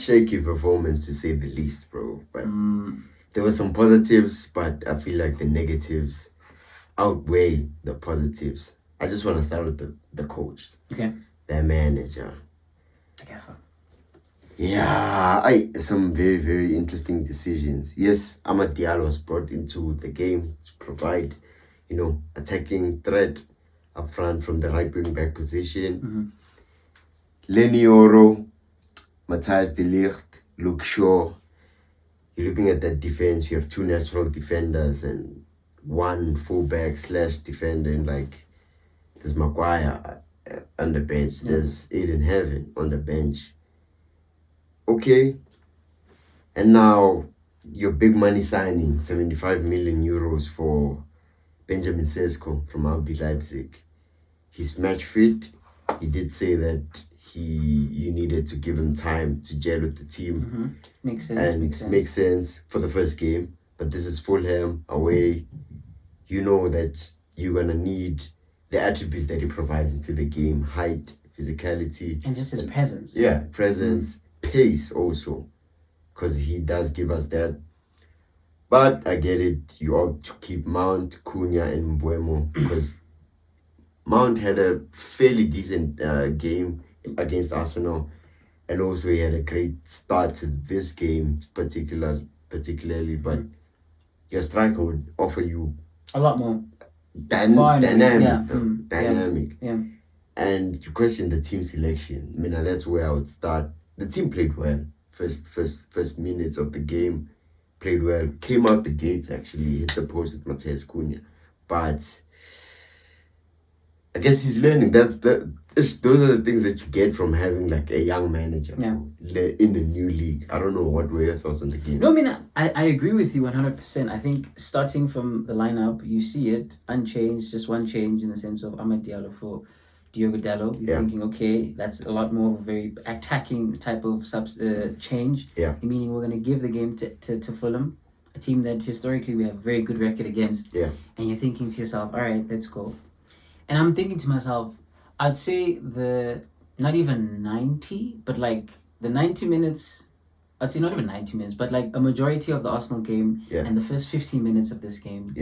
shaky performance to say the least, bro. But there were some positives, but I feel like the negatives outweigh the positives. I just want to start with the coach. Okay. The manager. The gaffer. Yeah, some very, very interesting decisions. Yes, Amad Diallo was brought into the game to provide, attacking threat up front from the right wing back position. Lenny Oro, Matthias de Ligt, Luke Shaw. You're looking at that defense, you have two natural defenders and one fullback / defender, and like there's Maguire on the bench, there's Aiden Heaven on the bench. Okay. And now your big money signing, 75 million euros for Benjamin Sesko from RB Leipzig. He's match fit. He did say that you needed to give him time to gel with the team. Makes sense. And makes sense for the first game. But this is Fulham away. You know that you're going to need the attributes that he provides into the game. Height, physicality. And just his presence. Yeah, presence. Pace also. Because he does give us that. But I get it. You ought to keep Mount, Cunha, and Mbuemo. Because Mount had a fairly decent game against Arsenal, and also he had a great start to this game particularly, but your striker would offer you a lot more dynamic. And you question the team selection. I mean, that's where I would start. The team played well. First minutes of the game, played well. Came out the gates, actually hit the post with Matthias Cunha, but I guess he's learning. Those are the things that you get from having like a young manager in a new league. I don't know, what were your thoughts on the game? No, I mean, I agree with you 100%. I think starting from the lineup, you see it unchanged, just one change in the sense of Amad Diallo for Diogo Dallo. You're thinking, okay, that's a lot more of a very attacking type of change. Meaning we're going to give the game to Fulham, a team that historically we have a very good record against. And you're thinking to yourself, all right, let's go. And I'm thinking to myself, I'd say not even 90, but like the 90 minutes, I'd say not even 90 minutes, but like a majority of the Arsenal game and the first 15 minutes of this game,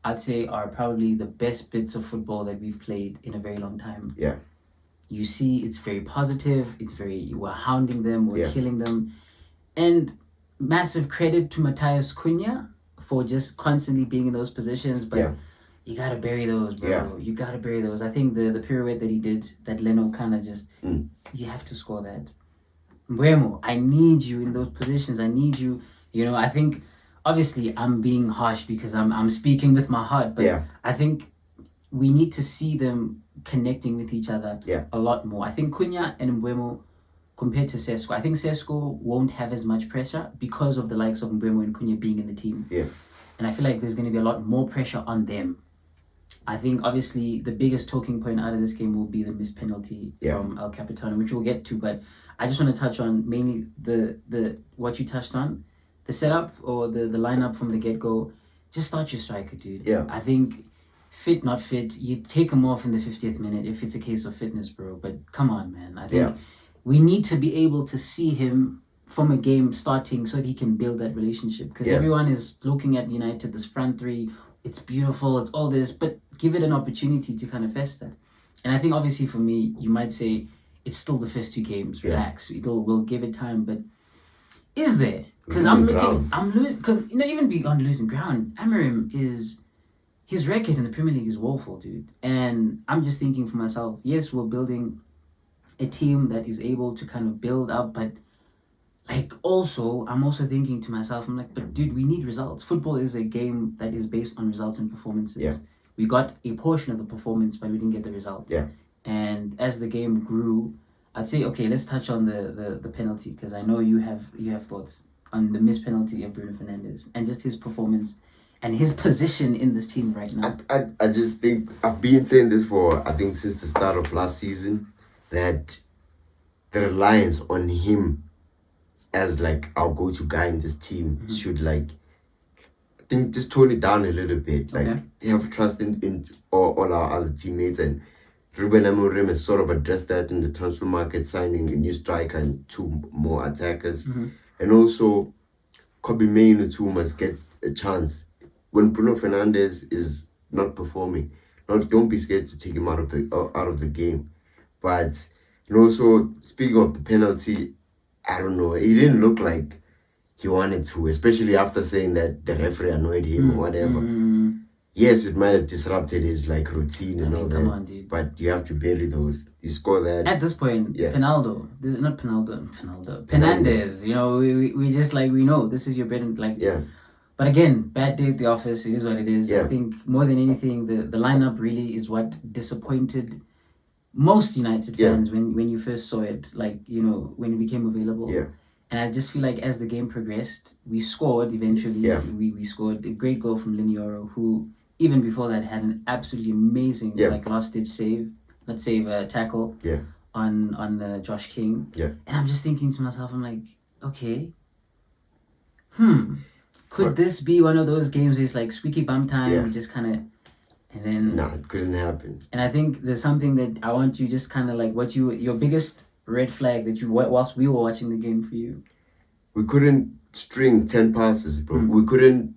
I'd say are probably the best bits of football that we've played in a very long time. You see, it's very positive. We're hounding them, we're killing them. And massive credit to Matthias Cunha for just constantly being in those positions, but you gotta bury those, bro. You gotta bury those. I think the pirouette that he did, that Leno kind of just, you have to score that. Mbuemo, I need you in those positions. I need you. I think, obviously, I'm being harsh because I'm speaking with my heart, but I think we need to see them connecting with each other a lot more. I think Cunha and Mbuemo, compared to Sesko, I think Sesko won't have as much pressure because of the likes of Mbuemo and Cunha being in the team. And I feel like there's going to be a lot more pressure on them. I think, obviously, the biggest talking point out of this game will be the missed penalty from El Capitano, which we'll get to. But I just want to touch on mainly the what you touched on, the setup or the lineup from the get-go. Just start your striker, dude. I think fit, not fit, you take him off in the 50th minute if it's a case of fitness, bro. But come on, man. I think we need to be able to see him from a game starting so that he can build that relationship. Because everyone is looking at United, this front three, it's beautiful, it's all this, but give it an opportunity to kind of fester. And I think, obviously, for me, you might say it's still the first two games. Relax. We'll give it time. But is there? Because I'm losing. Because, even beyond losing ground, Amorim his record in the Premier League is woeful, dude. And I'm just thinking for myself, yes, we're building a team that is able to kind of build up, but I'm also thinking to myself, I'm like, but dude, we need results. Football is a game that is based on results and performances. We got a portion of the performance, but we didn't get the result. And as the game grew, I'd say, okay, let's touch on the penalty, because I know you have thoughts on the missed penalty of Bruno Fernandes and just his performance and his position in this team right now. I just think, I've been saying this since the start of last season, that the reliance on him as like our go-to guy in this team should just tone it down a little bit. Like, they have trust in all our other teammates, and Ruben Amorim has sort of addressed that in the transfer market, signing a new striker and two more attackers. And also, Kobe Mainu too must get a chance. When Bruno Fernandes is not performing, don't be scared to take him out of the game. But and also, speaking of the penalty, I don't know, he didn't look like he wanted to, especially after saying that the referee annoyed him or whatever. Yes, it might have disrupted his like routine and all that. Come on, dude. But you have to bury those. You score that. At this point, Yeah. Fernandez. You know, we just like we know this is your bread and like. Yeah. But again, bad day at the office. It is what it is. Yeah. I think more than anything, the lineup really is what disappointed most United fans when you first saw it. Like, you know, when it became available. Yeah. And I just feel like as the game progressed, we scored eventually. Yeah. We scored a great goal from Linioro, who even before that had an absolutely amazing like last ditch tackle on Josh King. Yeah. And I'm just thinking to myself, I'm like, okay, could this be one of those games where it's like squeaky bum time? Yeah. We just kind of, and then No, it couldn't happen. And I think there's something that I want you just kind of like your biggest red flag that you whilst we were watching the game for you. We couldn't string 10 passes, bro. We couldn't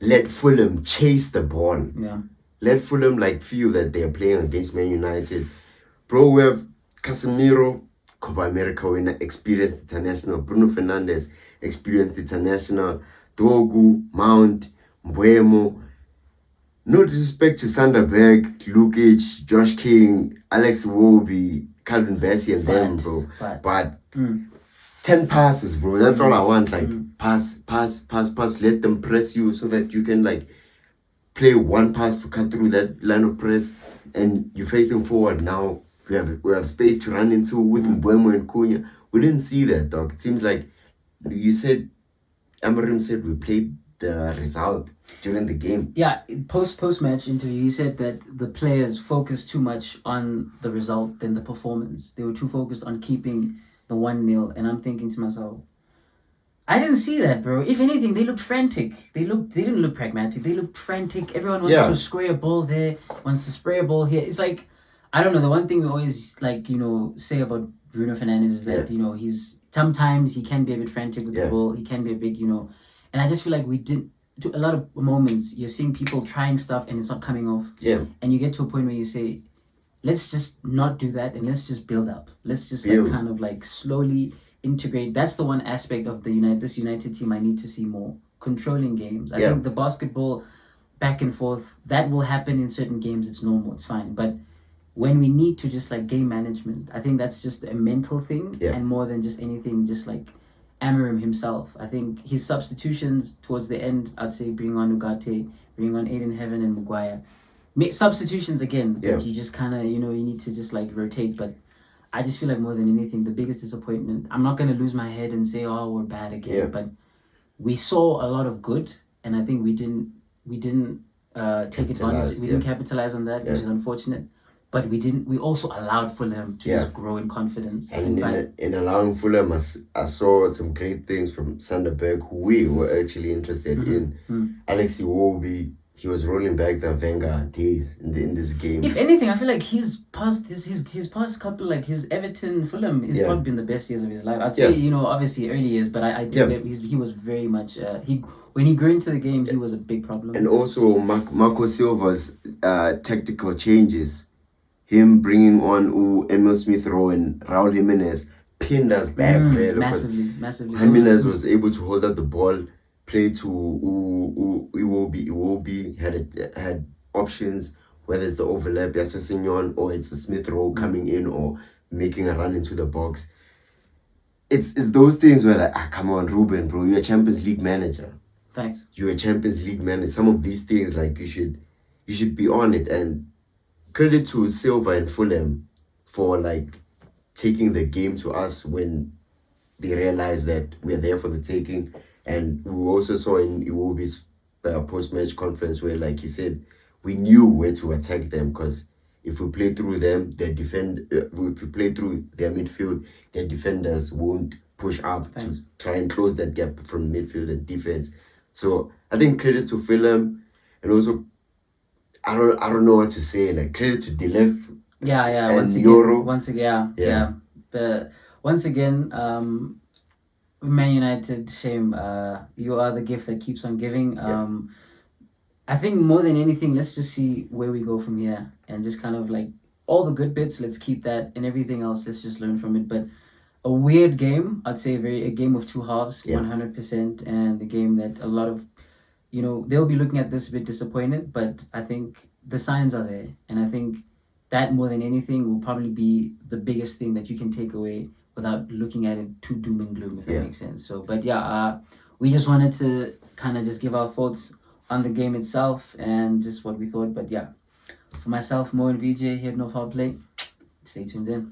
let Fulham chase the ball. Yeah. Let Fulham like feel that they are playing against Man United. Bro, we have Casemiro, Copa America winner, experienced international. Bruno Fernandes, experienced international. Dogu, Mount, Mbuemo. No disrespect to Sanderberg, Lukic, Josh King, Alex Iwobi, Calvin Bassey and them, bro. But 10 passes, bro. That's all I want. Like, pass. Let them press you so that you can, like, play one pass to cut through that line of press. And you're facing forward now. We have space to run into with Mbuemo and Cunha. We didn't see that, dog. It seems like Amorim said we played the result during the game. Yeah, post match interview, he said that the players focused too much on the result than the performance. They were too focused on keeping the 1-0, and I'm thinking to myself, I didn't see that, bro. If anything, they looked frantic. They didn't look pragmatic. They looked frantic. Everyone wants to square a ball there, wants to spray a ball here. It's like, I don't know. The one thing we always like, you know, say about Bruno Fernandes is that you know he's sometimes he can be a bit frantic with the ball. He can be a bit, you know, and I just feel like we did. To a lot of moments, you're seeing people trying stuff and it's not coming off. Yeah. And you get to a point where you say, let's just not do that and let's just build up. Let's just like kind of like slowly integrate. That's the one aspect of this United team I need to see more. Controlling games. I think the basketball back and forth, that will happen in certain games. It's normal. It's fine. But when we need to just like game management, I think that's just a mental thing and more than just anything, just like Amorim himself. I think his substitutions towards the end, I'd say bring on Ugarte, bring on Aiden Heaven and Maguire. Substitutions again that you just kind of, you know, you need to just like rotate. But I just feel like more than anything, the biggest disappointment, I'm not going to lose my head and say, oh, we're bad again. But we saw a lot of good and I think we didn't take advantage. We didn't capitalize on that, which is unfortunate. But we also allowed Fulham to just grow in confidence. And in allowing Fulham, I saw some great things from Sanderberg, who we were actually interested in. Alex Iwobi, he was rolling back the Wenger days in this game. If anything, I feel like his past couple, like his Everton Fulham, has probably been the best years of his life. I'd say, you know, obviously early years, but I think that he was very much, when he grew into the game, he was a big problem. And also Marco Silva's tactical changes. Him bringing on Emil Smith Rowe and Raul Jimenez pinned us back there. Massively. Jimenez was able to hold up the ball, play to Iwobi had options, whether it's the overlap, Yasasignon, or it's the Smith Rowe coming in or making a run into the box. It's those things where like, come on, Ruben, bro, you're a Champions League manager. Thanks. You're a Champions League manager. Some of these things, like, you should be on it. And credit to Silva and Fulham for like taking the game to us when they realized that we're there for the taking. And we also saw in Iwobi's post-match conference where, like he said, we knew where to attack them because if we play through them, if we play through their midfield, their defenders won't push up to try and close that gap from midfield and defense. So I think credit to Fulham, and also I don't know what to say. Like, credit to Delef. Yeah. and Once again, Euro. yeah. But once again, Man United, shame. You are the gift that keeps on giving. I think more than anything, let's just see where we go from here, and just kind of like all the good bits, let's keep that, and everything else, let's just learn from it. But a weird game, I'd say, a game of two halves, 100%, and a game that a lot of, they'll be looking at this a bit disappointed, but I think the signs are there, and I think that more than anything will probably be the biggest thing that you can take away without looking at it too doom and gloom, if that makes sense. So, but yeah, we just wanted to kind of just give our thoughts on the game itself and just what we thought. But yeah, for myself, Mo and VJ here at No Foul Play, stay tuned in.